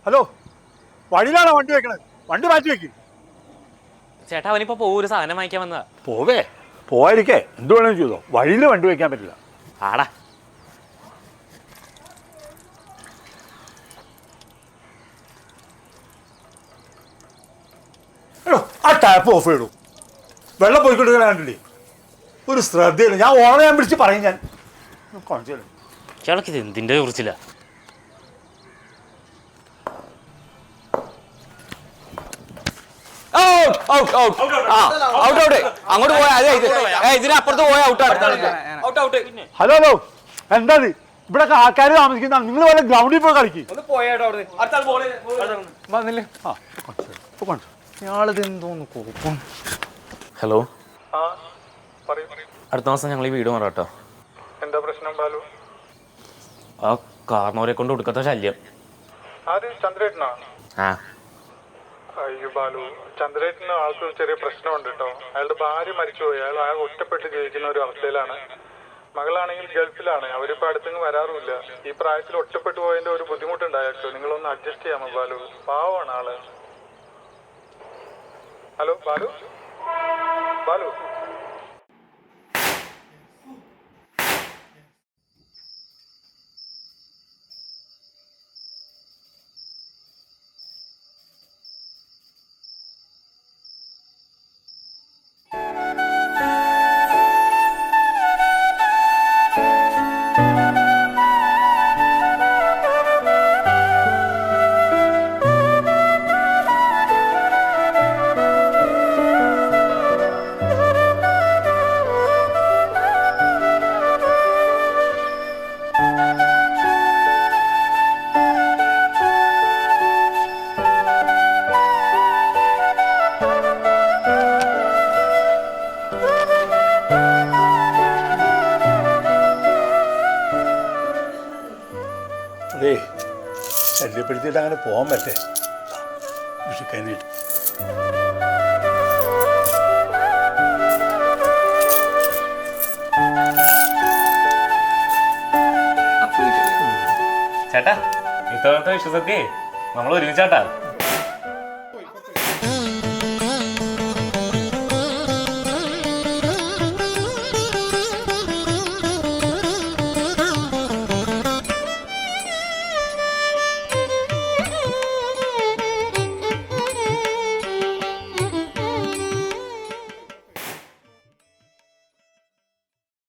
Hello, വഴിയിലാണോ വണ്ടി വെക്കണത്? വണ്ടി മാറ്റി വെക്ക്. ചേട്ടാ അവനിപ്പോ ഒരു സാധനം വാങ്ങിക്കാൻ വന്നതാ. പോവാതിരിക്കേ, എന്ത് വേണമെങ്കിലും ചെയ്തോ. വഴിയിൽ വണ്ടി വെക്കാൻ പറ്റില്ല. ആടാ എടോ, ആ ടാപ്പ് ഓഫ് ചെയ്തു. വെള്ളം പോയിക്കൊണ്ടിരിക്കണേ. ഒരു ശ്രദ്ധയില്ല. ഞാൻ പിടിച്ച് പറയും. ഞാൻ കാണിച്ചു. ചേട്ടക്ക് ഇത് എന്തിൻ്റെ കുറിച്ചില്ല. അങ്ങോട്ട് പോയാ ഇതിനപ്പുറത്ത് പോയാ ഔട്ട്. ഹലോ ഹലോ, എന്താ ഇവിടെ ആൾക്കാർ താമസിക്കുന്ന? നിങ്ങൾ വല്ല ഗ്രൗണ്ടിൽ പോയി കളിക്കും. ഹലോ, അടുത്ത മാസം ഞങ്ങൾ ഈ വീട് മാറാം കേട്ടോ. എന്താ പ്രശ്നം ബാലു? ആ കാർന്നോരെ കൊണ്ട് കൊടുക്കാത്ത ശല്യം. ചന്ദ്രേട്ടനാ? ആ അയ്യോ ബാലു, ചന്ദ്രേട്ടന് ആൾക്ക് ചെറിയ പ്രശ്നമുണ്ട് കേട്ടോ. അയാളുടെ ഭാര്യ മരിച്ചുപോയി. അയാൾ ഒറ്റപ്പെട്ട് ജീവിക്കുന്ന ഒരു അവസ്ഥയിലാണ്. മകളാണെങ്കിൽ ഗൾഫിലാണ്. അവരിപ്പോ അടുത്തെങ്ങ് വരാറുമില്ല. ഈ പ്രായത്തിൽ ഒറ്റപ്പെട്ടു പോയതിന്റെ ഒരു ബുദ്ധിമുട്ടുണ്ട് അയാൾക്ക്. നിങ്ങളൊന്ന് അഡ്ജസ്റ്റ് ചെയ്യാമോ ബാലു? പാവമാണ് ആള്. ഹലോ ബാലു, ബാലു. അതേ, ശല്യപ്പെടുത്തിയിട്ട് അങ്ങനെ പോകാൻ പറ്റേ. വിഷുക്കനി ചേട്ടാ, ഇത്തവണത്തെ വിശ്വസൊക്കെ നമ്മൾ ഒരുമിച്ചാട്ടാ.